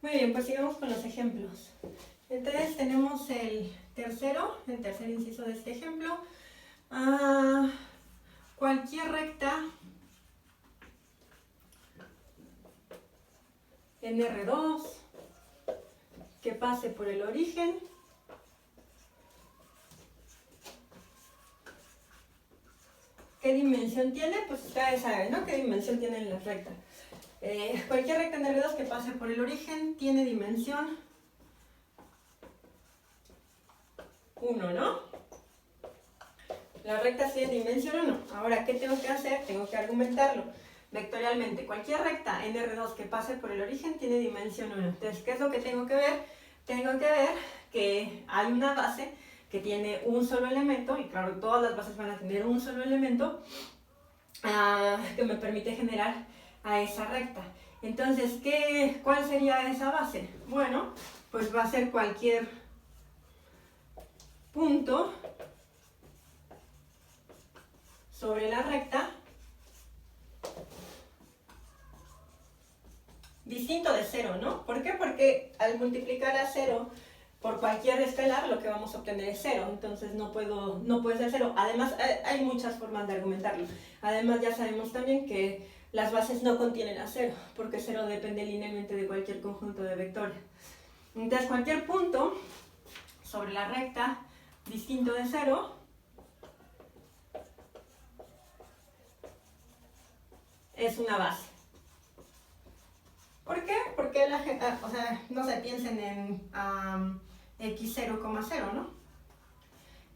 Muy bien, pues sigamos con los ejemplos. Entonces tenemos el tercer inciso de este ejemplo. Cualquier recta en R2 que pase por el origen ¿qué dimensión tiene? Pues ustedes saben, ¿no? ¿Qué dimensión tienen las rectas? Cualquier recta en R2 que pase por el origen tiene dimensión 1, ¿no? Las rectas tienen dimensión 1. Ahora, ¿qué tengo que hacer? Tengo que argumentarlo vectorialmente. Cualquier recta en R2 que pase por el origen tiene dimensión 1. Entonces, ¿qué es lo que tengo que ver? Tengo que ver que hay una base que tiene un solo elemento, y claro, todas las bases van a tener un solo elemento, que me permite generar a esa recta. Entonces, ¿cuál sería esa base? Bueno, pues va a ser cualquier punto sobre la recta distinto de 0, ¿no? ¿Por qué? Porque al multiplicar a 0 por cualquier escalar, lo que vamos a obtener es 0, entonces no puede ser 0. Además, hay muchas formas de argumentarlo. Además, ya sabemos también que las bases no contienen a 0, porque 0 depende linealmente de cualquier conjunto de vectores. Entonces, cualquier punto sobre la recta distinto de 0 es una base. ¿Por qué? Porque la gente, no se piensen en x0, 0, ¿no?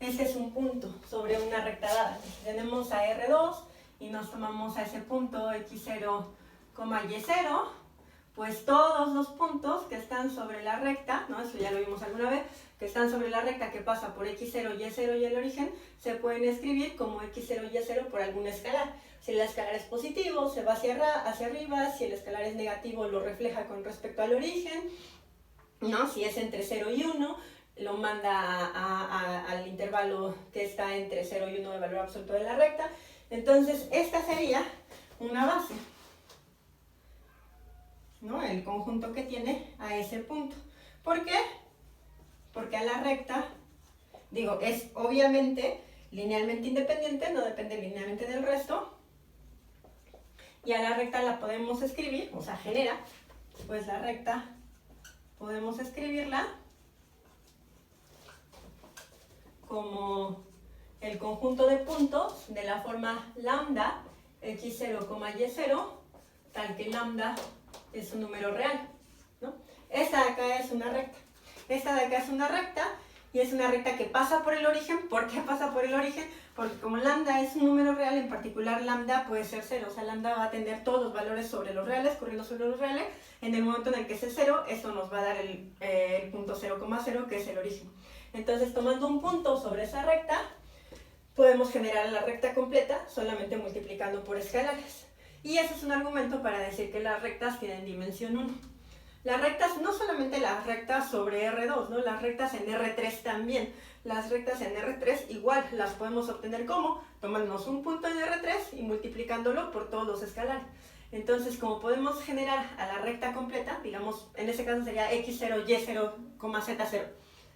Ese es un punto sobre una recta dada. Tenemos a R2 y nos tomamos a ese punto x0, y0, pues todos los puntos que están sobre la recta, ¿no? Eso ya lo vimos alguna vez, que están sobre la recta que pasa por x0, y0 y el origen, se pueden escribir como x0, y0 por algún escalar. Si el escalar es positivo, se va hacia arriba, si el escalar es negativo, lo refleja con respecto al origen, ¿no? Si es entre 0 y 1, lo manda al intervalo que está entre 0 y 1 de valor absoluto de la recta. Entonces, esta sería una base, ¿no? El conjunto que tiene a ese punto. ¿Por qué? Porque a la recta, es obviamente linealmente independiente, no depende linealmente del resto, y a la recta la podemos escribir, o sea, genera, pues la recta podemos escribirla como el conjunto de puntos de la forma lambda x0, y0, tal que lambda es un número real, ¿no? Esta de acá es una recta. Esta de acá es una recta y es una recta que pasa por el origen. ¿Por qué pasa por el origen? Porque como lambda es un número real, en particular lambda puede ser 0. O sea, lambda va a tener todos los valores sobre los reales, corriendo sobre los reales. En el momento en el que es 0, esto nos va a dar el punto 0, 0, que es el origen. Entonces, tomando un punto sobre esa recta, podemos generar la recta completa solamente multiplicando por escalares. Y ese es un argumento para decir que las rectas tienen dimensión 1. Las rectas, no solamente las rectas sobre R2, ¿no? Las rectas en R3 también. Las rectas en R3 igual las podemos obtener como tomándonos un punto en R3 y multiplicándolo por todos los escalares. Entonces, como podemos generar a la recta completa, digamos, en ese caso sería x0, y0, z0.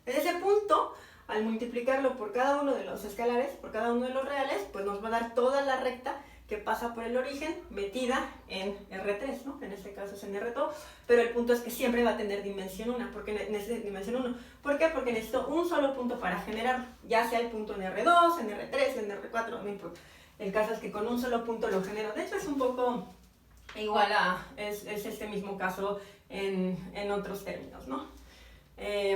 En ese punto, al multiplicarlo por cada uno de los escalares, por cada uno de los reales, pues nos va a dar toda la recta que pasa por el origen metida en R3, ¿no? En este caso es en R2, pero el punto es que siempre va a tener dimensión 1. ¿Por qué necesita dimensión 1? ¿Por qué? Porque necesito un solo punto para generar, ya sea el punto en R2, en R3, en R4, no importa. El caso es que con un solo punto lo genero. De hecho es un poco igual es este mismo caso en otros términos, ¿no?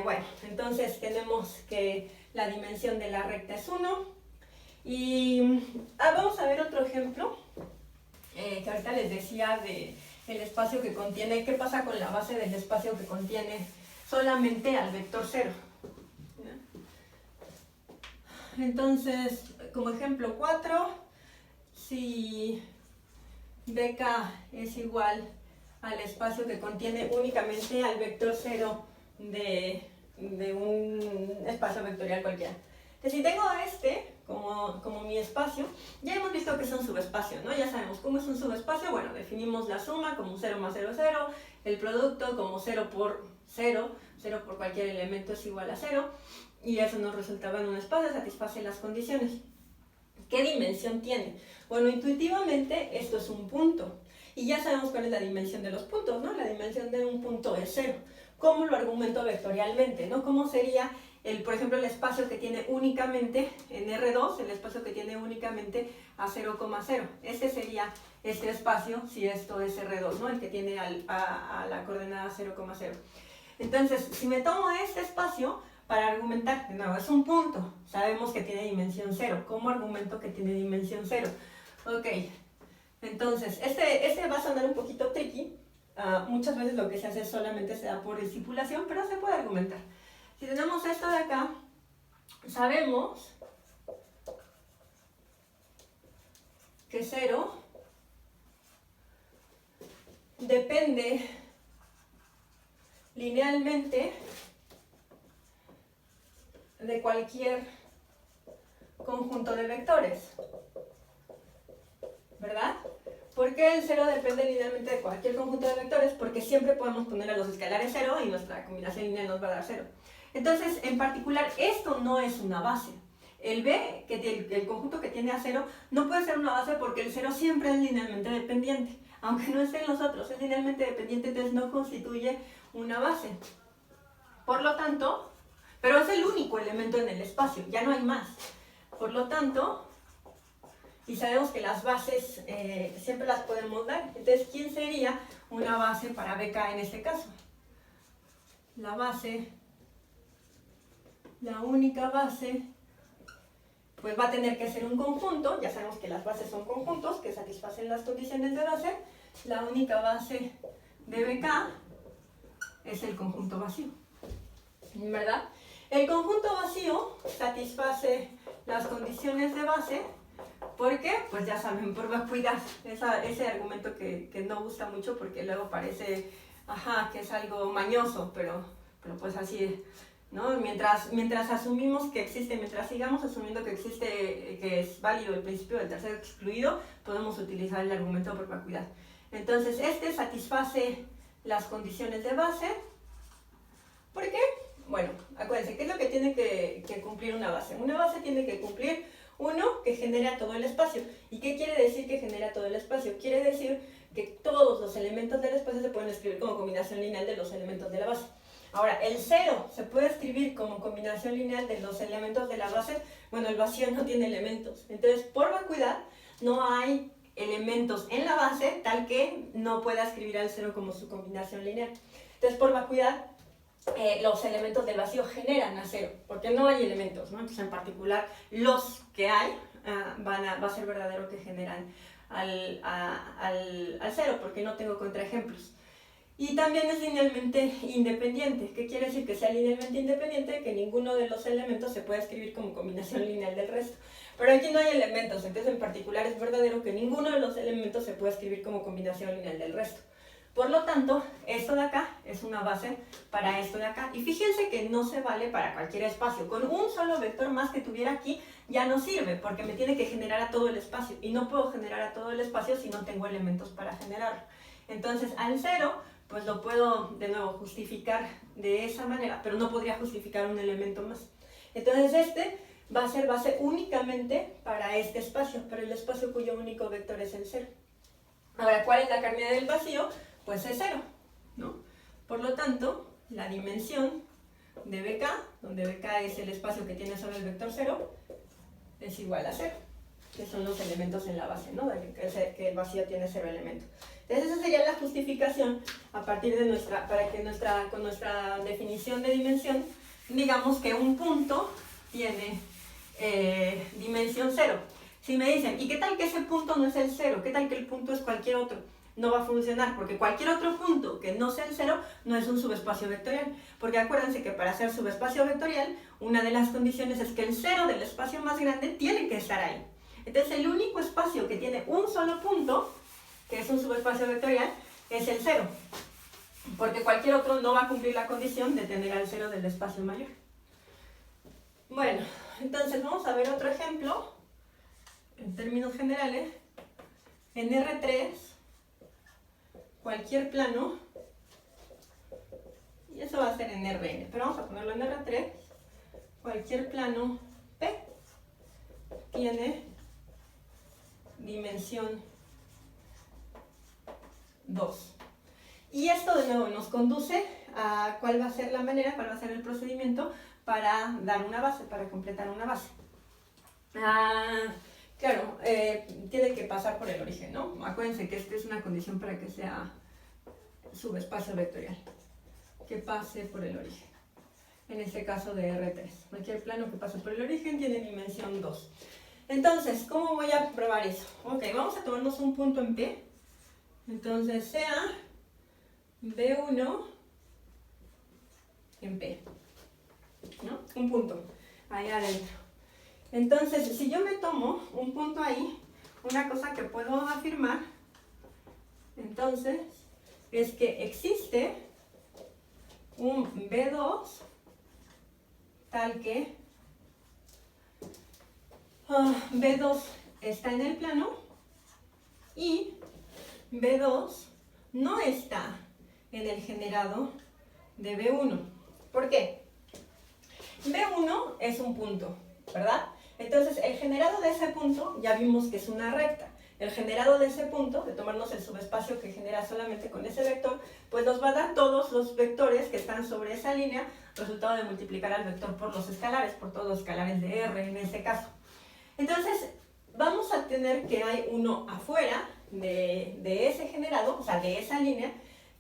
Bueno, entonces tenemos que la dimensión de la recta es 1. Y vamos a ver otro ejemplo, que ahorita les decía del espacio que contiene, qué pasa con la base del espacio que contiene solamente al vector 0. Entonces, como ejemplo 4, si BK es igual al espacio que contiene únicamente al vector 0 de un espacio vectorial cualquiera. Entonces, si tengo este como mi espacio, ya hemos visto que es un subespacio, ¿no? Ya sabemos cómo es un subespacio. Bueno, definimos la suma como 0 más 0, 0, el producto como 0 por 0, 0 por cualquier elemento es igual a 0, y eso nos resultaba en un espacio, satisface las condiciones. ¿Qué dimensión tiene? Bueno, intuitivamente esto es un punto, y ya sabemos cuál es la dimensión de los puntos, ¿no? La dimensión de un punto es 0. ¿Cómo lo argumento vectorialmente, no? ¿Cómo sería, por ejemplo, el espacio que tiene únicamente en R2, el espacio que tiene únicamente a 0,0? Ese sería este espacio, si esto es R2, ¿no? El que tiene a la coordenada 0,0. Entonces, si me tomo este espacio para argumentar, de nuevo, es un punto, sabemos que tiene dimensión 0. ¿Cómo argumento que tiene dimensión 0? Ok, entonces, este va a sonar un poquito tricky. Muchas veces lo que se hace solamente se da por estipulación, pero se puede argumentar. Si tenemos esto de acá, sabemos que 0 depende linealmente de cualquier conjunto de vectores, ¿verdad? ¿Por qué el 0 depende linealmente de cualquier conjunto de vectores? Porque siempre podemos poner a los escalares 0 y nuestra combinación lineal nos va a dar 0. Entonces, en particular, esto no es una base. El B, el conjunto que tiene a 0, no puede ser una base porque el 0 siempre es linealmente dependiente. Aunque no estén los otros, es linealmente dependiente, entonces no constituye una base. Por lo tanto, pero es el único elemento en el espacio, ya no hay más. Por lo tanto, y sabemos que las bases siempre las podemos dar. Entonces, ¿quién sería una base para BK en este caso? La base, la única base, pues va a tener que ser un conjunto. Ya sabemos que las bases son conjuntos que satisfacen las condiciones de base. La única base de BK es el conjunto vacío, ¿verdad? El conjunto vacío satisface las condiciones de base. ¿Por qué? Pues ya saben, por vacuidad. Ese argumento que no gusta mucho porque luego parece, que es algo mañoso, pero pues así es, ¿no? Mientras asumimos que existe, mientras sigamos asumiendo que existe, que es válido el principio del tercero excluido, podemos utilizar el argumento por vacuidad. Entonces, este satisface las condiciones de base. ¿Por qué? Bueno, acuérdense, ¿qué es lo que tiene que cumplir una base? Una base tiene que cumplir, uno, que genera todo el espacio. ¿Y qué quiere decir que genera todo el espacio? Quiere decir que todos los elementos del espacio se pueden escribir como combinación lineal de los elementos de la base. Ahora, el 0 se puede escribir como combinación lineal de los elementos de la base. Bueno, el vacío no tiene elementos. Entonces, por vacuidad, no hay elementos en la base tal que no pueda escribir al 0 como su combinación lineal. Entonces, por vacuidad, los elementos del vacío generan a 0, porque no hay elementos, ¿no? Entonces, en particular, los que hay va a ser verdadero que generan al 0, porque no tengo contraejemplos. Y también es linealmente independiente. ¿Qué quiere decir? Que sea linealmente independiente, que ninguno de los elementos se pueda escribir como combinación lineal del resto. Pero aquí no hay elementos, entonces en particular es verdadero que ninguno de los elementos se pueda escribir como combinación lineal del resto. Por lo tanto, esto de acá es una base para esto de acá. Y fíjense que no se vale para cualquier espacio. Con un solo vector más que tuviera aquí ya no sirve, porque me tiene que generar a todo el espacio. Y no puedo generar a todo el espacio si no tengo elementos para generarlo. Entonces, al 0, pues lo puedo de nuevo justificar de esa manera, pero no podría justificar un elemento más. Entonces, este va a ser base únicamente para este espacio, para el espacio cuyo único vector es el 0. Ahora, ¿cuál es la carmina del vacío? Pues es 0, ¿no? Por lo tanto, la dimensión de BK, donde BK es el espacio que tiene solo el vector 0, es igual a 0, que son los elementos en la base, ¿no? Que el vacío tiene 0 elementos. Entonces, esa sería la justificación a partir de para que con nuestra definición de dimensión, digamos que un punto tiene dimensión 0. Si me dicen, ¿y qué tal que ese punto no es el 0? ¿Qué tal que el punto es cualquier otro? No va a funcionar, porque cualquier otro punto que no sea el 0 no es un subespacio vectorial. Porque acuérdense que para ser subespacio vectorial, una de las condiciones es que el 0 del espacio más grande tiene que estar ahí. Entonces, el único espacio que tiene un solo punto, que es un subespacio vectorial, es el 0. Porque cualquier otro no va a cumplir la condición de tener al 0 del espacio mayor. Bueno, entonces vamos a ver otro ejemplo, en términos generales. En R3, cualquier plano, y eso va a ser en Rn, pero vamos a ponerlo en R3, cualquier plano P tiene dimensión 2. Y esto de nuevo nos conduce a cuál va a ser la manera, cuál va a ser el procedimiento para dar una base, para completar una base. Claro, tiene que pasar por el origen, ¿no? Acuérdense que esta es una condición para que sea subespacio vectorial, que pase por el origen. En este caso de R3. Cualquier plano que pase por el origen tiene dimensión 2. Entonces, ¿cómo voy a probar eso? Ok, vamos a tomarnos un punto en P. Entonces, sea B1 en P, ¿no? Un punto ahí adentro. Entonces, si yo me tomo un punto ahí, una cosa que puedo afirmar, entonces, es que existe un B2 tal que B2 está en el plano y B2 no está en el generado de B1. ¿Por qué? B1 es un punto, ¿verdad? Entonces, el generado de ese punto ya vimos que es una recta. El generado de ese punto, de tomarnos el subespacio que genera solamente con ese vector, pues nos va a dar todos los vectores que están sobre esa línea, resultado de multiplicar al vector por los escalares, por todos los escalares de R en este caso. Entonces, vamos a tener que hay uno afuera de ese generado, o sea, de esa línea,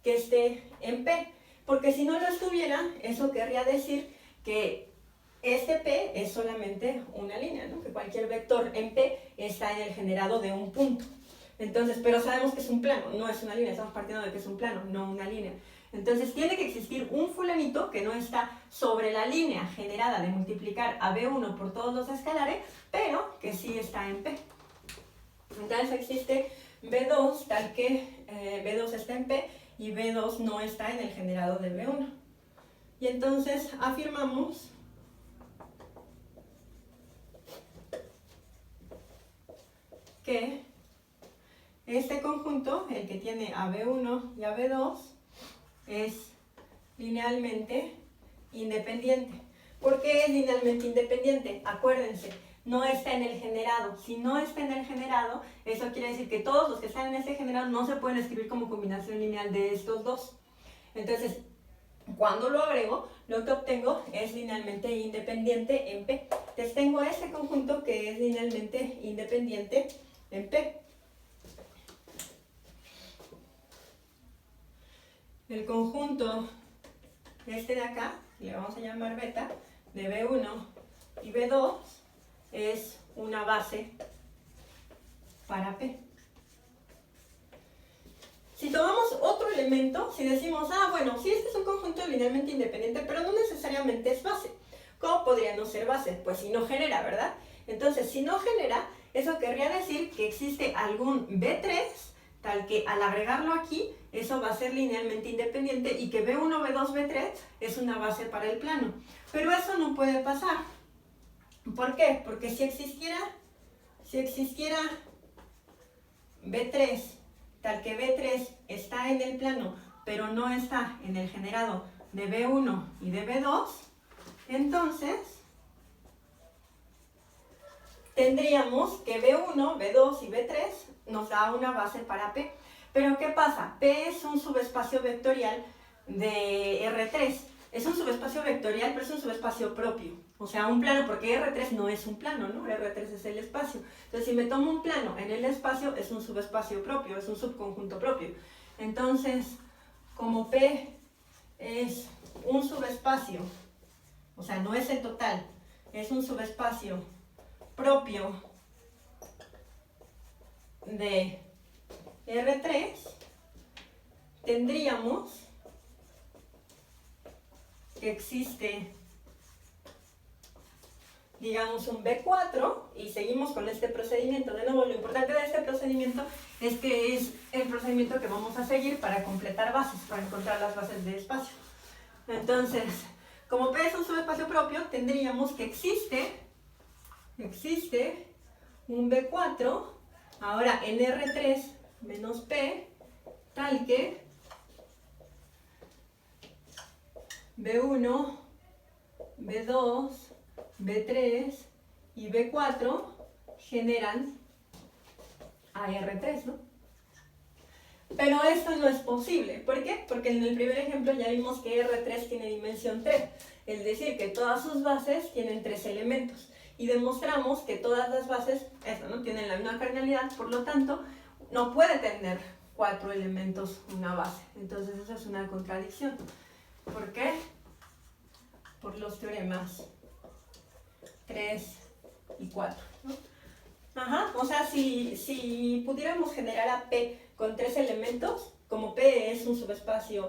que esté en P. Porque si no lo estuviera, eso querría decir que este P es solamente una línea, ¿no? Que cualquier vector en P está en el generado de un punto. Entonces, pero sabemos que es un plano, no es una línea, estamos partiendo de que es un plano, no una línea. Entonces tiene que existir un fulanito que no está sobre la línea generada de multiplicar a B1 por todos los escalares, pero que sí está en P. Entonces existe B2 tal que B2 está en P y B2 no está en el generado de B1. Y entonces afirmamos que este conjunto, el que tiene a B1 y a B2, es linealmente independiente. ¿Por qué es linealmente independiente? Acuérdense, no está en el generado. Si no está en el generado, eso quiere decir que todos los que están en ese generado no se pueden escribir como combinación lineal de estos dos. Entonces, cuando lo agrego, lo que obtengo es linealmente independiente en P. Entonces tengo este conjunto que es linealmente independiente en P. El conjunto este de acá, le vamos a llamar beta, de B1 y B2, es una base para P. Si tomamos otro elemento, si decimos, bueno, sí, este es un conjunto linealmente independiente, pero no necesariamente es base. ¿Cómo podría no ser base? Pues si no genera, ¿verdad? Entonces, si no genera, eso querría decir que existe algún B3, tal que al agregarlo aquí, eso va a ser linealmente independiente y que B1, B2, B3 es una base para el plano. Pero eso no puede pasar. ¿Por qué? Porque si existiera B3, tal que B3 está en el plano, pero no está en el generado de B1 y de B2, entonces tendríamos que B1, B2 y B3 nos da una base para P. Pero ¿qué pasa? P es un subespacio vectorial de R3. Es un subespacio vectorial, pero es un subespacio propio. O sea, un plano, porque R3 no es un plano, ¿no? R3 es el espacio. Entonces, si me tomo un plano en el espacio, es un subespacio propio, es un subconjunto propio. Entonces, como P es un subespacio, o sea, no es el total, es un subespacio propio de R3, tendríamos que existe, digamos, un B4 y seguimos con este procedimiento. De nuevo, lo importante de este procedimiento es que es el procedimiento que vamos a seguir para completar bases, para encontrar las bases de espacio. Entonces, como P es un subespacio propio, tendríamos que existe un B4, ahora en R3 menos P, tal que B1, B2, B3 y B4 generan a R3, ¿no? Pero esto no es posible. ¿Por qué? Porque en el primer ejemplo ya vimos que R3 tiene dimensión 3, es decir, que todas sus bases tienen 3 elementos. Y demostramos que todas las bases, eso, ¿no?, tienen la misma cardinalidad, por lo tanto, no puede tener 4 elementos una base. Entonces eso es una contradicción. ¿Por qué? Por los teoremas 3 y 4, ¿no? Ajá, o sea, si pudiéramos generar a P con 3 elementos, como P es un subespacio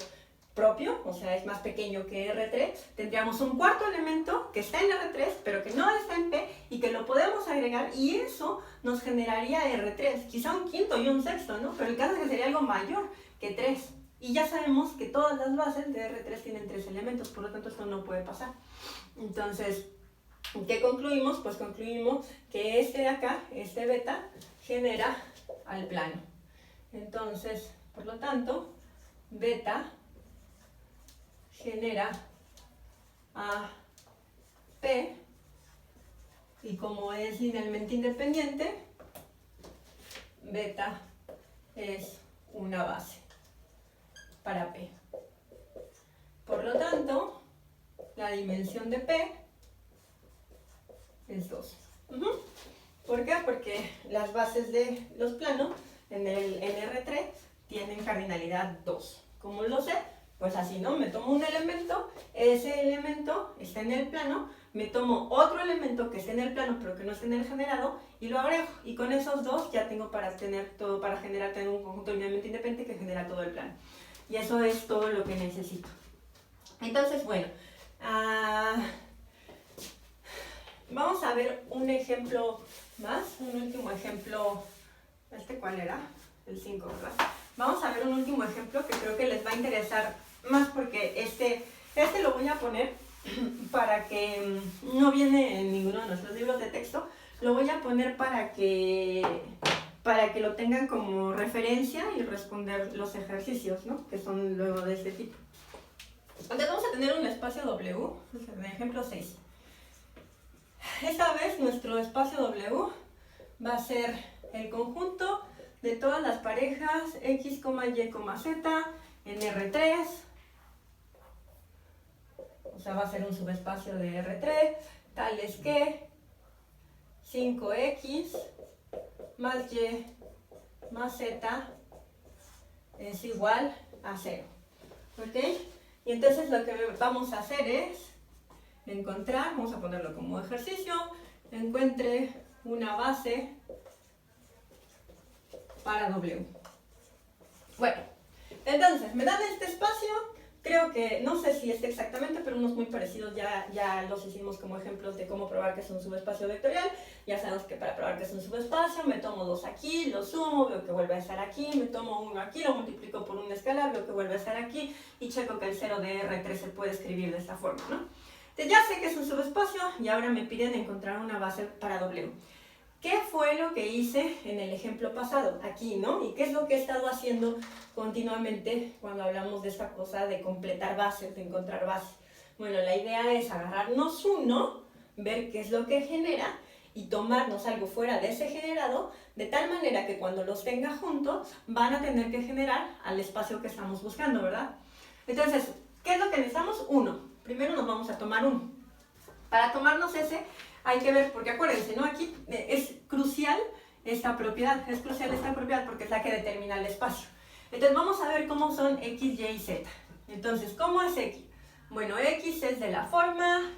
propio, o sea, es más pequeño que R3, tendríamos un cuarto elemento que está en R3, pero que no está en P, y que lo podemos agregar, y eso nos generaría R3, quizá un quinto y un sexto, ¿no? Pero el caso es que sería algo mayor que 3. Y ya sabemos que todas las bases de R3 tienen 3 elementos, por lo tanto esto no puede pasar. Entonces, ¿qué concluimos? Pues concluimos que este de acá, este beta, genera al plano. Entonces, por lo tanto, beta genera a P, y como es linealmente independiente, beta es una base para P. Por lo tanto, la dimensión de P es 2. ¿Por qué? Porque las bases de los planos en R3 tienen cardinalidad 2. ¿Cómo lo sé? Pues así, ¿no? Me tomo un elemento, ese elemento está en el plano, me tomo otro elemento que esté en el plano pero que no esté en el generado y lo agrego. Y con esos dos ya tengo para tener todo, para generar tener un conjunto linealmente independiente que genera todo el plano. Y eso es todo lo que necesito. Entonces, bueno, vamos a ver un ejemplo más, un último ejemplo. ¿Cuál era? El 5, ¿verdad? Vamos a ver un último ejemplo que creo que les va a interesar más, porque este lo voy a poner para que no viene en ninguno de nuestros libros de texto. Lo voy a poner para que lo tengan como referencia y responder los ejercicios, ¿no?, que son luego de este tipo. Entonces vamos a tener un espacio W, en ejemplo 6. Esta vez nuestro espacio W va a ser el conjunto de todas las parejas X, Y, Z en R3. O sea, va a ser un subespacio de R3, tales que 5X más Y más Z es igual a 0. ¿Ok? Y entonces lo que vamos a hacer es encontrar, vamos a ponerlo como ejercicio, encuentre una base para W. Bueno, entonces me dan este espacio, creo que, no sé si exactamente, pero unos muy parecidos ya los hicimos como ejemplos de cómo probar que es un subespacio vectorial. Ya sabemos que para probar que es un subespacio, me tomo 2 aquí, lo sumo, veo que vuelve a estar aquí, me tomo 1 aquí, lo multiplico por un escalar, veo que vuelve a estar aquí, y checo que el 0 de R3 se puede escribir de esta forma, ¿no? Entonces ya sé que es un subespacio, y ahora me piden encontrar una base para W. ¿Qué fue lo que hice en el ejemplo pasado? Aquí, ¿no? ¿Y qué es lo que he estado haciendo continuamente cuando hablamos de esta cosa de completar bases, de encontrar bases? Bueno, la idea es agarrarnos uno, ver qué es lo que genera y tomarnos algo fuera de ese generado, de tal manera que cuando los tenga juntos van a tener que generar al espacio que estamos buscando, ¿verdad? Entonces, ¿qué es lo que necesitamos? Uno. Primero nos vamos a tomar uno. Para tomarnos ese, hay que ver, porque acuérdense, ¿no? Aquí es crucial esta propiedad, porque es la que determina el espacio. Entonces vamos a ver cómo son X, Y y Z. Entonces, ¿cómo es X? Bueno, X es de la forma,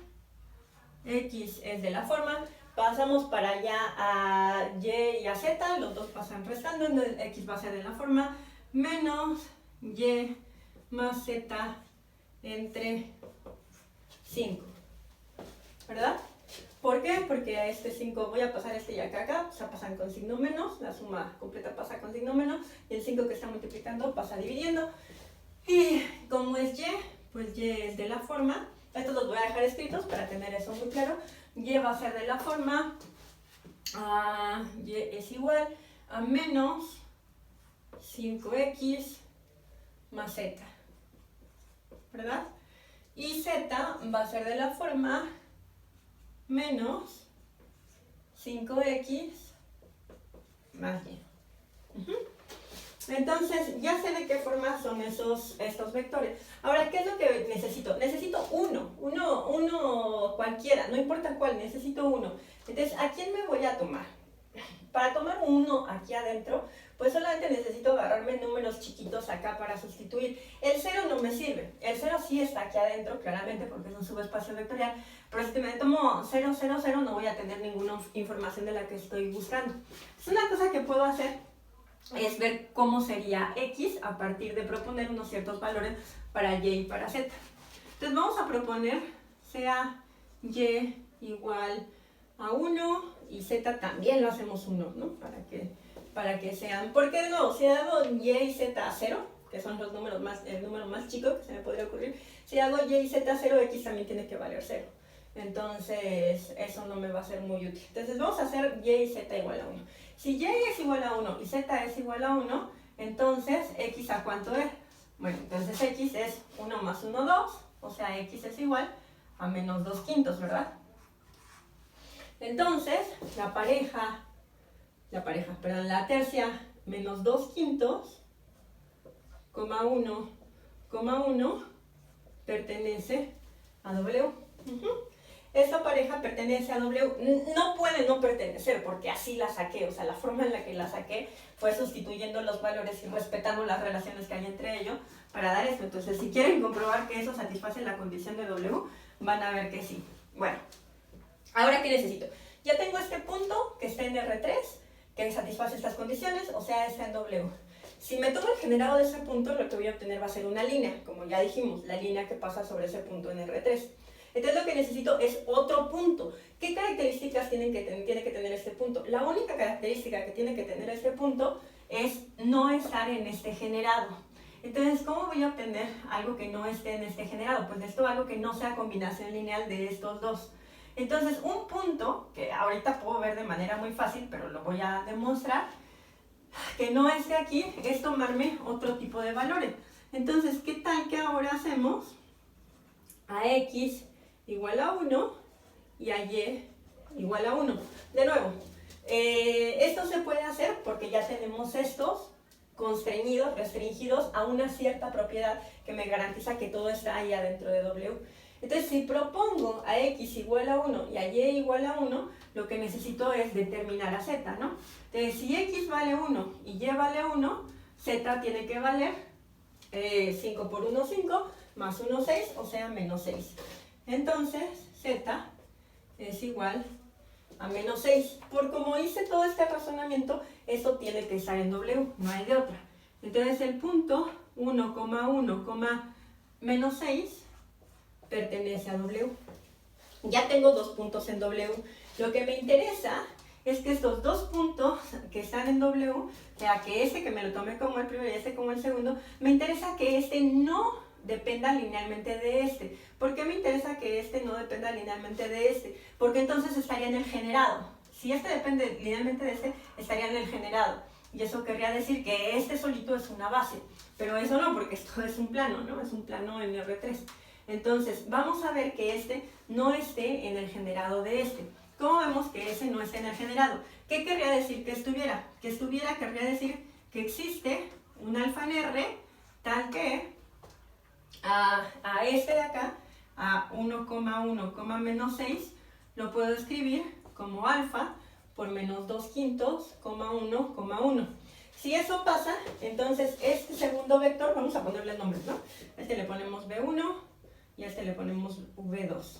pasamos para allá a Y y a Z, los dos pasan restando, entonces X va a ser de la forma menos Y más Z entre 5, ¿verdad? ¿Por qué? Porque a este 5 voy a pasar este y acá, o sea, pasan con signo menos, la suma completa pasa con signo menos, y el 5 que está multiplicando pasa dividiendo. Y como es Y, pues Y es de la forma Estos los voy a dejar escritos para tener eso muy claro. Y va a ser de la forma y es igual a menos 5x más z, ¿verdad? Y z va a ser de la forma menos 5x más y. Entonces, ya sé de qué forma son estos vectores. Ahora, ¿qué es lo que necesito? Necesito uno cualquiera, no importa cuál, necesito uno. Entonces, ¿a quién me voy a tomar? Para tomar uno aquí adentro, pues solamente necesito agarrarme números chiquitos acá para sustituir. El 0 no me sirve. El 0 sí está aquí adentro, claramente, porque es un subespacio vectorial. Pero si me tomo 0, 0, 0, no voy a tener ninguna información de la que estoy buscando. Es una cosa que puedo hacer, es ver cómo sería x a partir de proponer unos ciertos valores para y y para z. Entonces vamos a proponer sea y igual a 1 y z también lo hacemos 1, ¿no? Para que sean, porque no, si hago y y z a 0, que son los números el número más chico que se me podría ocurrir, si hago y y z a 0, x también tiene que valer 0. Entonces eso no me va a ser muy útil. Entonces vamos a hacer y y z igual a 1. Si y es igual a 1 y z es igual a 1, entonces x ¿a cuánto es? Bueno, entonces x es 1 más 1, 2, o sea, x es igual a menos 2 quintos, ¿verdad? Entonces, la tercia menos 2 quintos, 1, 1, pertenece a W. Esta pareja pertenece a W, no puede no pertenecer porque así la saqué, o sea, la forma en la que la saqué fue sustituyendo los valores y respetando las relaciones que hay entre ellos para dar esto. Entonces, si quieren comprobar que eso satisface la condición de W, van a ver que sí. Bueno, ahora ¿qué necesito? Ya tengo este punto que está en R3, que satisface estas condiciones, o sea, está en W. Si me tomo el generado de ese punto, lo que voy a obtener va a ser una línea, como ya dijimos, la línea que pasa sobre ese punto en R3. Entonces lo que necesito es otro punto. ¿Qué características tiene que tener este punto? La única característica que tiene que tener este punto es no estar en este generado. Entonces, ¿cómo voy a obtener algo que no esté en este generado? Pues necesito algo que no sea combinación lineal de estos dos. Entonces, un punto, que ahorita puedo ver de manera muy fácil, pero lo voy a demostrar, que no esté aquí, es tomarme otro tipo de valores. Entonces, ¿qué tal que ahora hacemos a x igual a 1 y a y igual a 1? De nuevo, esto se puede hacer porque ya tenemos estos constreñidos, restringidos a una cierta propiedad que me garantiza que todo está ahí adentro de W. Entonces, si propongo a x igual a 1 y a y igual a 1, lo que necesito es determinar a z, ¿no? Entonces, si x vale 1 y y vale 1, z tiene que valer 5 por 1, 5, más 1, 6, o sea, menos 6. Entonces, z es igual a menos 6. Por como hice todo este razonamiento, eso tiene que estar en W, no hay de otra. Entonces, el punto 1,1, menos 6 pertenece a W. Ya tengo dos puntos en W. Lo que me interesa es que estos dos puntos que están en W, o sea, que este que me lo tomé como el primero y este como el segundo, me interesa que este no dependa linealmente de este. ¿Por qué me interesa que este no dependa linealmente de este? Porque entonces estaría en el generado. Si este depende linealmente de este, estaría en el generado. Y eso querría decir que este solito es una base. Pero eso no, porque esto es un plano, ¿no? Es un plano en R3. Entonces, vamos a ver que este no esté en el generado de este. ¿Cómo vemos que ese no esté en el generado? ¿Qué querría decir que estuviera? Que estuviera querría decir que existe un alfa en R tal que a este de acá, a 1,1, menos 6, lo puedo escribir como alfa por menos 2 quintos, 1, 1. Si eso pasa, entonces este segundo vector, vamos a ponerle nombres, ¿no? Este le ponemos B1 y a este le ponemos V2.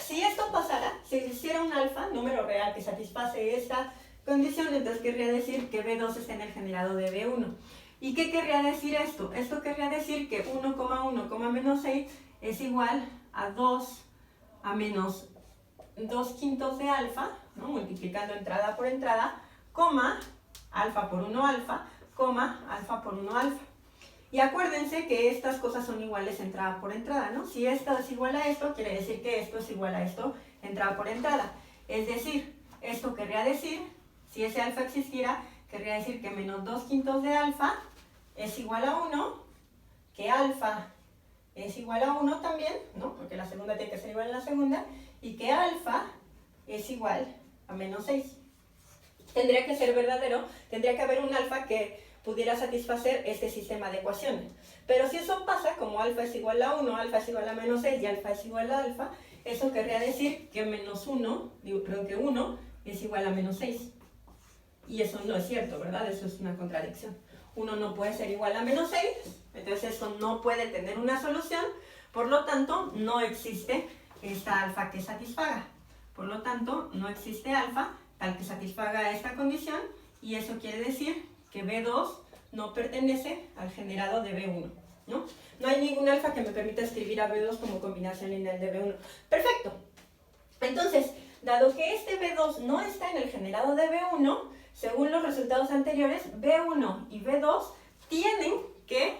Si esto pasara, si existiera un alfa, número real que satisface esta condición, entonces querría decir que B2 está en el generado de B1. ¿Y qué querría decir esto? Esto querría decir que 1,1, menos 6 es igual a 2 a menos 2 quintos de alfa, ¿no? Multiplicando entrada por entrada, coma, alfa por 1 alfa, coma, alfa por 1 alfa. Y acuérdense que estas cosas son iguales entrada por entrada, ¿no? Si esto es igual a esto, quiere decir que esto es igual a esto, entrada por entrada. Es decir, esto querría decir, si ese alfa existiera, querría decir que menos 2/5 de alfa es igual a 1, que alfa es igual a 1 también, ¿no? Porque la segunda tiene que ser igual a la segunda, y que alfa es igual a menos 6. Tendría que ser verdadero, tendría que haber un alfa que pudiera satisfacer este sistema de ecuaciones. Pero si eso pasa, como alfa es igual a 1, alfa es igual a menos 6 y alfa es igual a alfa, eso querría decir que menos 1, que 1 es igual a menos 6. Y eso no es cierto, ¿verdad? Eso es una contradicción. 1 no puede ser igual a menos 6, entonces eso no puede tener una solución, por lo tanto no existe esta alfa que satisfaga. Por lo tanto, no existe alfa tal que satisfaga esta condición, y eso quiere decir que B2 no pertenece al generado de B1, ¿no? No hay ningún alfa que me permita escribir a B2 como combinación lineal de B1. Perfecto. Entonces, dado que este B2 no está en el generado de B1, según los resultados anteriores, B1 y B2 tienen que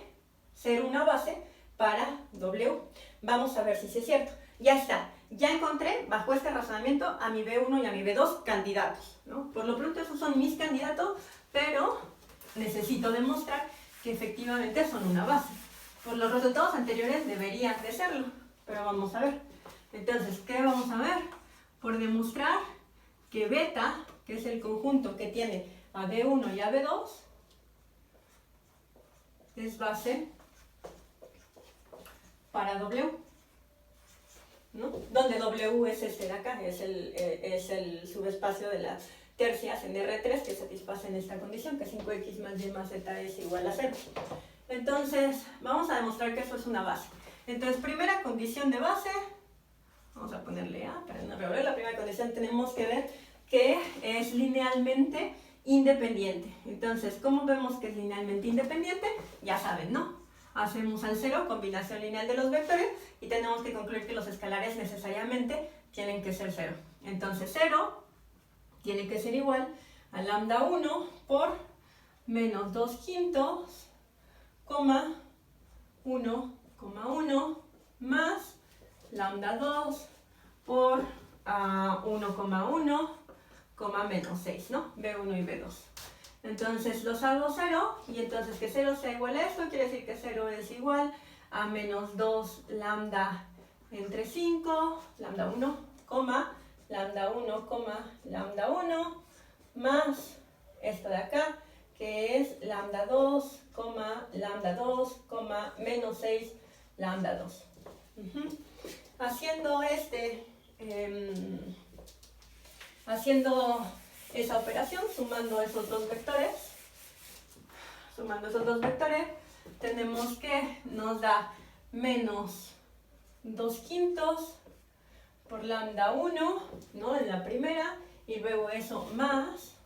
ser una base para W. Vamos a ver si sí es cierto. Ya está. Ya encontré, bajo este razonamiento, a mi B1 y a mi B2 candidatos, ¿no? Por lo pronto esos son mis candidatos, pero necesito demostrar que efectivamente son una base. Por los resultados anteriores deberían de serlo, pero vamos a ver. Entonces, ¿qué vamos a ver? Por demostrar que beta, que es el conjunto que tiene a B1 y a B2, es base para W, ¿no? Donde W es este de acá, es el subespacio de las tercias en R3 que satisfacen esta condición, que 5x más y más z es igual a 0. Entonces, vamos a demostrar que eso es una base. Entonces, primera condición de base, vamos a ponerle A, para no revolver, la primera condición tenemos que ver que es linealmente independiente. Entonces, ¿cómo vemos que es linealmente independiente? Ya saben, ¿no? Hacemos al cero combinación lineal de los vectores y tenemos que concluir que los escalares necesariamente tienen que ser 0. Entonces 0 tiene que ser igual a lambda 1 por menos 2/5, 1,1 más lambda 2 por 1,1, menos 6, ¿no? B1 y B2. Entonces los hago 0, y entonces que 0 sea igual a esto, quiere decir que 0 es igual a menos 2 lambda entre 5, lambda 1, lambda 1, lambda 1, más esto de acá, que es lambda 2, menos 6, lambda 2. Haciendo esa operación, sumando esos dos vectores, tenemos que nos da menos 2/5 por lambda 1, ¿no? En la primera, y luego eso más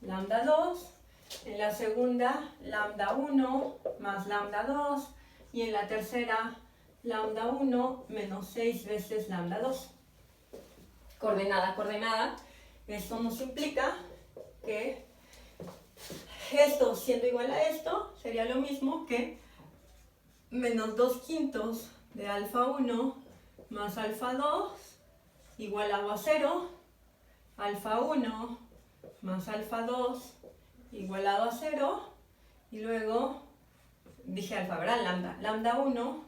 lambda 2, en la segunda lambda 1 más lambda 2, y en la tercera lambda 1 menos 6 veces lambda 2. Coordenada, coordenada. Esto nos implica que esto siendo igual a esto sería lo mismo que menos 2/5 de alfa 1 más alfa 2 igualado a 0, alfa 1 más alfa 2 igualado a 0, y luego dije alfa, ¿verdad? Lambda 1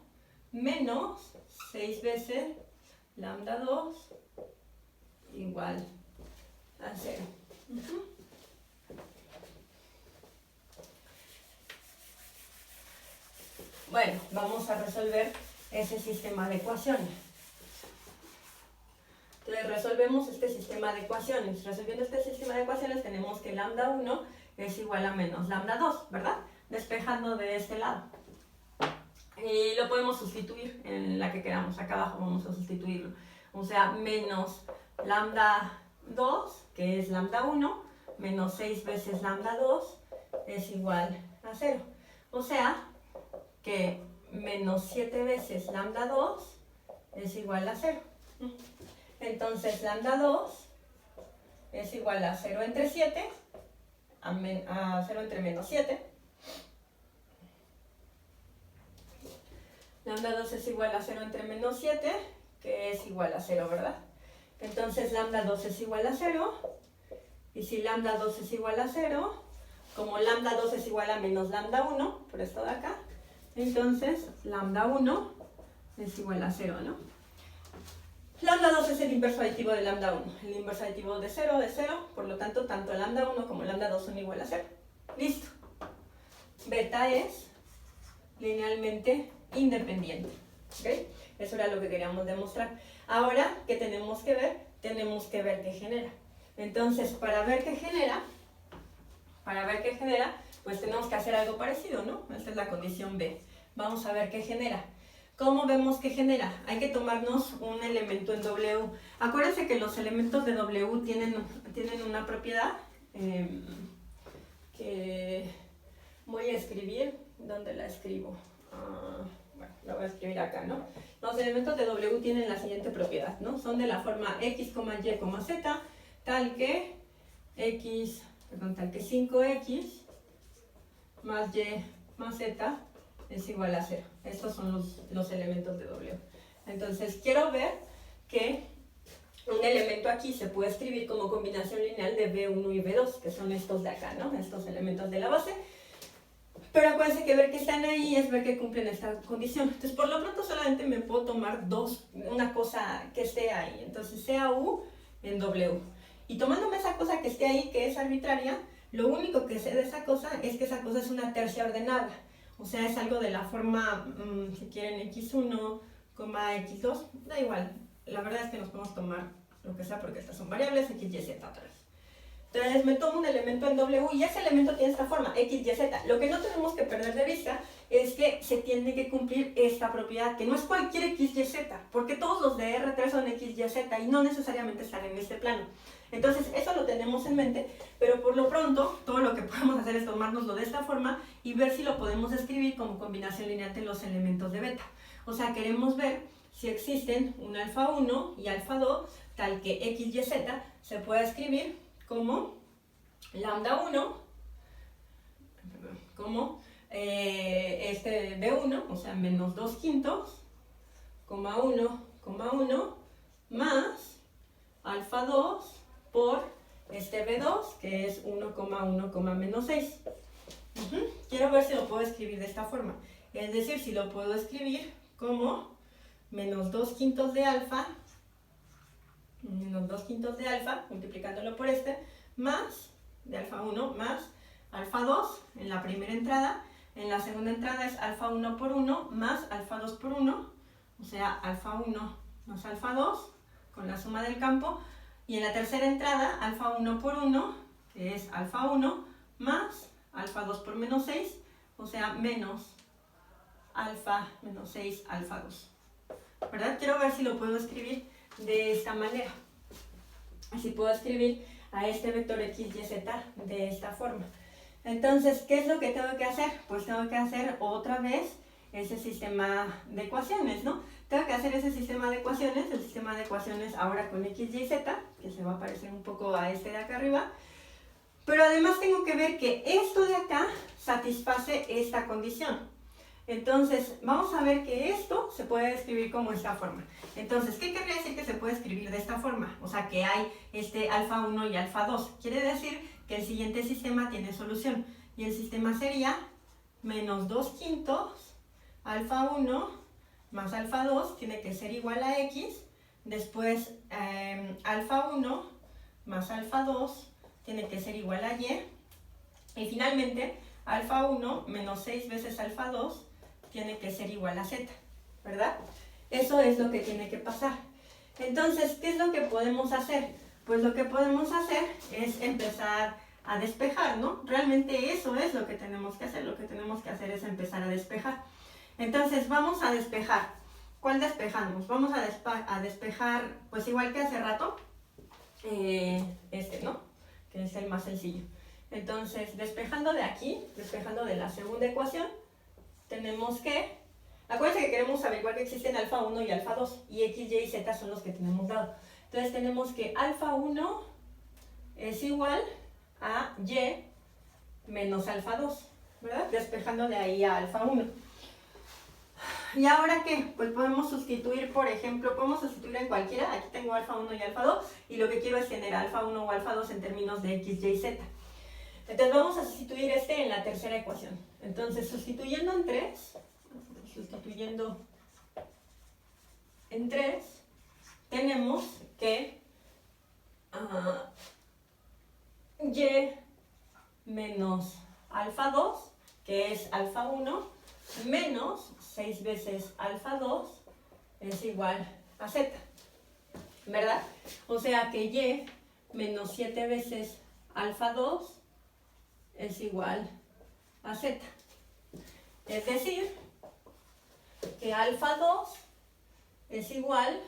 menos 6 veces lambda 2 igual a 0. Bueno, vamos a resolver ese sistema de ecuaciones. Entonces resolvemos este sistema de ecuaciones. Resolviendo este sistema de ecuaciones tenemos que lambda 1 es igual a menos lambda 2, ¿verdad? Despejando de este lado. Y lo podemos sustituir en la que queramos. Acá abajo vamos a sustituirlo. O sea, menos lambda 2, que es lambda 1, menos 6 veces lambda 2 es igual a 0. O sea, que menos 7 veces lambda 2 es igual a 0. Entonces, lambda 2 es igual a 0 entre 7, a 0 entre menos 7. Lambda 2 es igual a 0 entre menos 7, que es igual a 0, ¿verdad? Entonces lambda 2 es igual a 0, y si lambda 2 es igual a 0, como lambda 2 es igual a menos lambda 1, por esto de acá, entonces lambda 1 es igual a 0, ¿no? Lambda 2 es el inverso aditivo de lambda 1. El inverso aditivo de 0 es 0, por lo tanto, tanto lambda 1 como lambda 2 son igual a 0. Listo. Beta es linealmente independiente. ¿Okay? Eso era lo que queríamos demostrar. Ahora, ¿qué tenemos que ver? Tenemos que ver qué genera. Entonces, para ver qué genera, pues tenemos que hacer algo parecido, ¿no? Esta es la condición B. Vamos a ver qué genera. ¿Cómo vemos que genera? Hay que tomarnos un elemento en W. Acuérdense que los elementos de W tienen una propiedad que voy a escribir. ¿Dónde la escribo? Bueno, la voy a escribir acá, ¿no? Los elementos de W tienen la siguiente propiedad, ¿no? Son de la forma x, y, z, tal que 5x más y más z es igual a 0. Estos son los elementos de W. Entonces, quiero ver que un elemento aquí se puede escribir como combinación lineal de B1 y B2, que son estos de acá, ¿no? Estos elementos de la base. Pero acuérdense que ver que están ahí es ver que cumplen esta condición. Entonces, por lo pronto solamente me puedo tomar una cosa que esté ahí. Entonces, sea U en W. Y tomándome esa cosa que esté ahí, que es arbitraria, lo único que sé de esa cosa es que esa cosa es una tercia ordenada. O sea, es algo de la forma, si quieren, x1, x2, da igual. La verdad es que nos podemos tomar lo que sea porque estas son variables, x, y, z otra vez. Entonces me tomo un elemento en W y ese elemento tiene esta forma, x, y, z. Lo que no tenemos que perder de vista es que se tiene que cumplir esta propiedad, que no es cualquier x, y, z, porque todos los de R3 son x, y, z y no necesariamente están en este plano. Entonces eso lo tenemos en mente, pero por lo pronto todo lo que podemos hacer es tomárnoslo de esta forma y ver si lo podemos escribir como combinación lineal de los elementos de beta. O sea, queremos ver si existen un alfa 1 y alfa 2, tal que x, y, z se pueda escribir como lambda 1, como este B1, o sea, menos 2 quintos, 1, más alfa 2 por este B2, que es 1, menos 6. Quiero ver si lo puedo escribir de esta forma. Es decir, si lo puedo escribir como menos 2 quintos de alfa, multiplicándolo por este, más de alfa 1, más alfa 2 en la primera entrada. En la segunda entrada es alfa 1 por 1 más alfa 2 por 1, o sea, alfa 1 más alfa 2 con la suma del campo. Y en la tercera entrada, alfa 1 por 1, que es alfa 1, más alfa 2 por menos 6, o sea, menos alfa menos 6 alfa 2. ¿Verdad? Quiero ver si lo puedo escribir de esta manera. Así puedo escribir a este vector x, y, z de esta forma. Entonces, ¿qué es lo que tengo que hacer? Pues tengo que hacer otra vez ese sistema de ecuaciones, ¿no? Tengo que hacer ese sistema de ecuaciones, el sistema de ecuaciones ahora con x, y, z, que se va a parecer un poco a este de acá arriba. Pero además tengo que ver que esto de acá satisface esta condición. Entonces, vamos a ver que esto se puede escribir como esta forma. Entonces, ¿qué querría decir que se puede escribir de esta forma? O sea, que hay este alfa 1 y alfa 2. Quiere decir que el siguiente sistema tiene solución. Y el sistema sería menos 2 quintos alfa 1 más alfa 2 tiene que ser igual a x. Después, alfa 1 más alfa 2 tiene que ser igual a y. Y finalmente, alfa 1 menos 6 veces alfa 2 tiene que ser igual a z, ¿verdad? Eso es lo que tiene que pasar. Entonces, ¿qué es lo que podemos hacer? Pues lo que podemos hacer es empezar a despejar, ¿no? Realmente eso es lo que tenemos que hacer. Lo que tenemos que hacer es empezar a despejar. Entonces, vamos a despejar. ¿Cuál despejamos? Vamos a despejar, pues igual que hace rato, ¿no? Que es el más sencillo. Entonces, despejando de aquí, despejando de la segunda ecuación, tenemos que, acuérdense que queremos averiguar que existen alfa 1 y alfa 2, y x, y z son los que tenemos dado. Entonces tenemos que alfa 1 es igual a y menos alfa 2, ¿verdad? Despejando de ahí a alfa 1. ¿Y ahora qué? Pues podemos sustituir, por ejemplo, podemos sustituir en cualquiera. Aquí tengo alfa 1 y alfa 2 y lo que quiero es tener alfa 1 o alfa 2 en términos de x, y, z. Entonces vamos a sustituir este en la tercera ecuación. Entonces sustituyendo en 3, tenemos que y menos alfa 2, que es alfa 1, menos 6 veces alfa 2 es igual a z, ¿verdad? O sea que y menos 7 veces alfa 2 es igual a z. Es decir, que alfa 2 es igual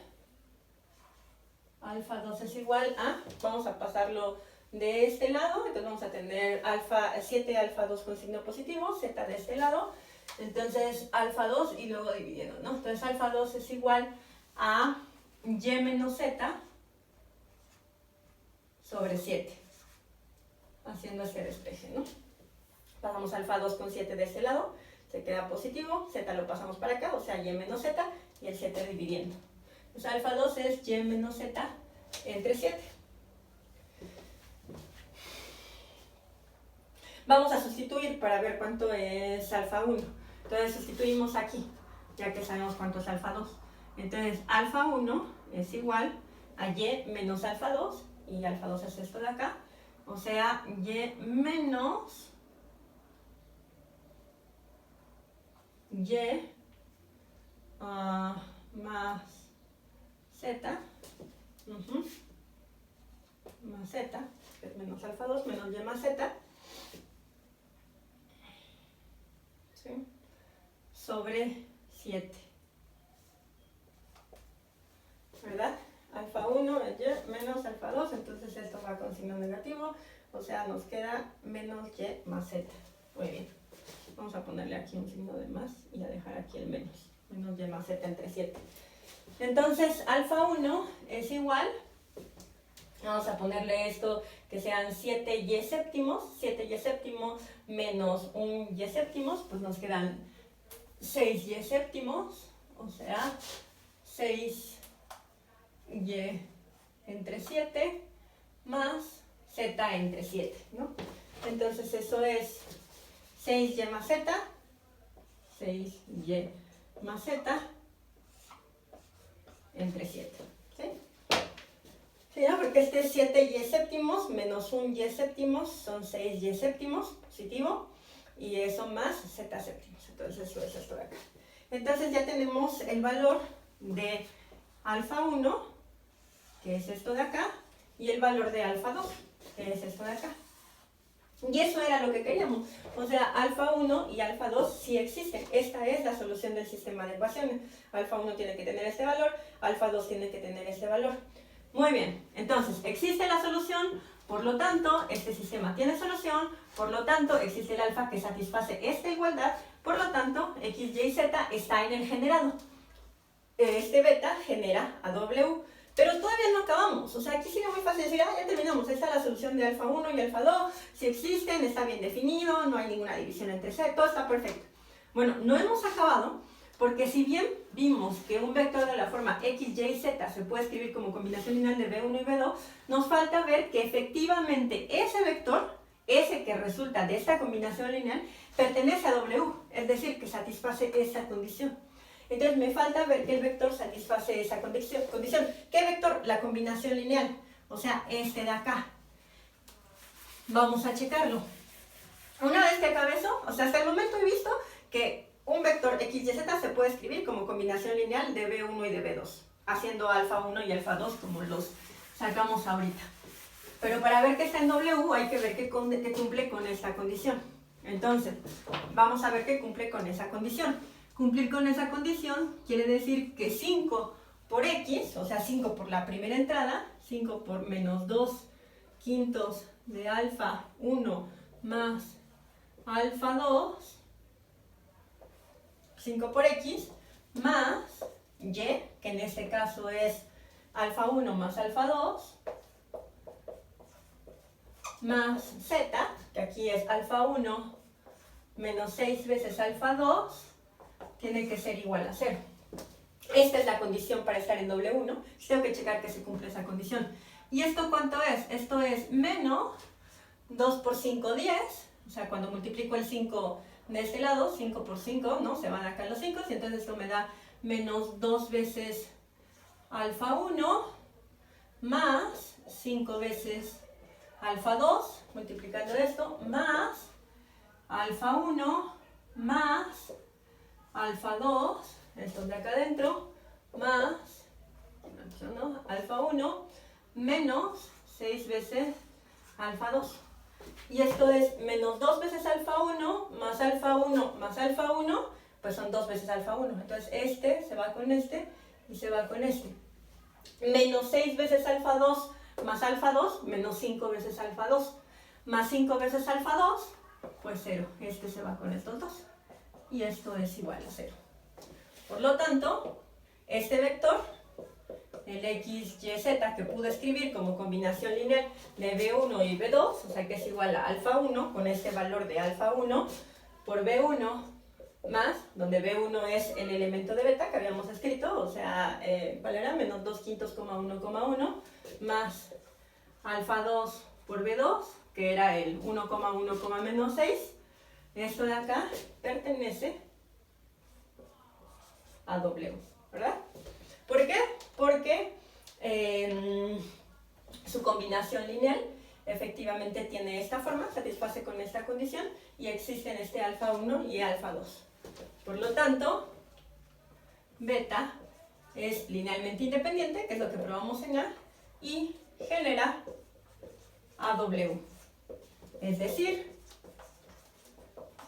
a, vamos a pasarlo de este lado, entonces vamos a tener 7 alfa 2 con signo positivo, z de este lado, entonces alfa 2 y luego dividiendo, ¿no? Entonces alfa 2 es igual a y menos z sobre 7, haciendo ese despeje, ¿no? Pasamos alfa 2 con 7 de este lado, se queda positivo, z lo pasamos para acá, o sea y menos z, y el 7 dividiendo. Entonces alfa 2 es y menos z entre 7. Vamos a sustituir para ver cuánto es alfa 1. Entonces sustituimos aquí, ya que sabemos cuánto es alfa 2. Entonces alfa 1 es igual a y menos alfa 2, y alfa 2 es esto de acá, o sea y menos y más z, más z, que es menos alfa 2, menos y más z, ¿sí? Sobre 7, ¿verdad? Alfa 1 es y menos alfa 2, entonces esto va con signo negativo, o sea nos queda menos y más z. Muy bien, vamos a ponerle aquí un signo de más y a dejar aquí el menos y más z entre 7. Entonces alfa 1 es igual, vamos a ponerle esto que sean 7y séptimos, 7y séptimos menos 1y séptimos, pues nos quedan 6y séptimos, o sea 6y entre 7 más z entre 7, ¿no? Entonces eso es 6y más z, 6y más z entre 7, ¿sí? Sí, ¿no? Porque este es 7y séptimos menos 1y séptimos son 6y séptimos, positivo, y eso más z séptimos, entonces eso es esto de acá. Entonces ya tenemos el valor de alfa 1, que es esto de acá, y el valor de alfa 2, que es esto de acá. Y eso era lo que queríamos, o sea, alfa 1 y alfa 2 sí existen. Esta es la solución del sistema de ecuaciones. Alfa 1 tiene que tener este valor, alfa 2 tiene que tener este valor. Muy bien, entonces existe la solución, por lo tanto, este sistema tiene solución, por lo tanto, existe el alfa que satisface esta igualdad, por lo tanto, x, y, z está en el generado. Este beta genera a W. Pero todavía no acabamos, o sea, aquí sería muy fácil decir, ya terminamos, esta es la solución de alfa 1 y alfa 2, si existen, está bien definido, no hay ninguna división entre C, todo está perfecto. Bueno, no hemos acabado, porque si bien vimos que un vector de la forma x, y, z se puede escribir como combinación lineal de B1 y B2, nos falta ver que efectivamente ese vector, ese que resulta de esta combinación lineal, pertenece a W, es decir, que satisface esa condición. Entonces me falta ver que el vector satisface esa condición. ¿Qué vector? La combinación lineal, o sea, este de acá. Vamos a checarlo. Una vez que acabe eso, o sea, hasta el momento he visto que un vector x, y, z se puede escribir como combinación lineal de B1 y de B2, haciendo alfa 1 y alfa 2 como los sacamos ahorita. Pero para ver que está en W hay que ver que cumple con esta condición. Entonces, vamos a ver que cumple con esa condición. Cumplir con esa condición quiere decir que 5 por x, o sea 5 por la primera entrada, 5 por menos 2 quintos de alfa 1 más alfa 2, 5 por x, más y, que en este caso es alfa 1 más alfa 2, más z, que aquí es alfa 1 menos 6 veces alfa 2, tiene que ser igual a 0. Esta es la condición para estar en W1. Tengo que checar que se cumple esa condición. ¿Y esto cuánto es? Esto es menos 2 por 5, 10. O sea, cuando multiplico el 5 de este lado, 5 por 5, ¿no? Se van acá los 5, y entonces esto me da menos 2 veces alfa 1 más 5 veces alfa 2, multiplicando esto, más alfa 1 más alfa 2, esto de acá adentro, más ¿no? alfa 1 menos 6 veces alfa 2. Y esto es menos 2 veces alfa 1 más alfa 1 más alfa 1, pues son 2 veces alfa 1. Entonces este se va con este y se va con este. Menos 6 veces alfa 2 más alfa 2, menos 5 veces alfa 2. Más 5 veces alfa 2, pues 0. Este se va con estos dos. Y esto es igual a 0. Por lo tanto, este vector, el x, y, z, que pude escribir como combinación lineal de b1 y b2, o sea que es igual a alfa 1, con este valor de alfa 1, por b1 más, donde b1 es el elemento de beta que habíamos escrito, o sea, ¿cuál era? Menos 2 quintos, 1,1, más alfa 2 por b2, que era el 1,1, menos 6. Esto de acá pertenece a W, ¿verdad? ¿Por qué? Porque su combinación lineal efectivamente tiene esta forma, satisface con esta condición y existen este alfa 1 y alfa 2. Por lo tanto, beta es linealmente independiente, que es lo que probamos en A, y genera AW. Es decir,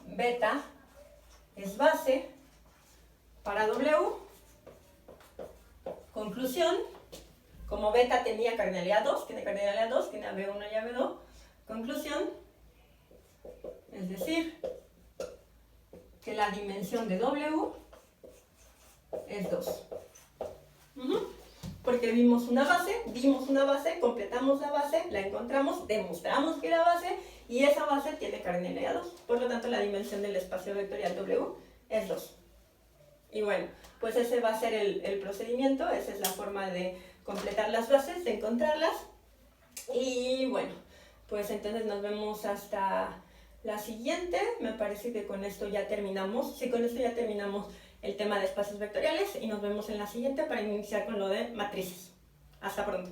beta es base para W. Conclusión, como beta tenía cardinalidad 2, tiene cardinalidad 2, tiene a B1 y a B2. Conclusión, es decir, que la dimensión de W es 2. Porque vimos una base, completamos la base, la encontramos, demostramos que era base, y esa base tiene cardinalidad 2. Por lo tanto, la dimensión del espacio vectorial W es 2. Y bueno, pues ese va a ser el procedimiento, esa es la forma de completar las bases, de encontrarlas. Y bueno, pues entonces nos vemos hasta la siguiente. Me parece que con esto ya terminamos. Sí, con esto ya terminamos el tema de espacios vectoriales y nos vemos en la siguiente para iniciar con lo de matrices. Hasta pronto.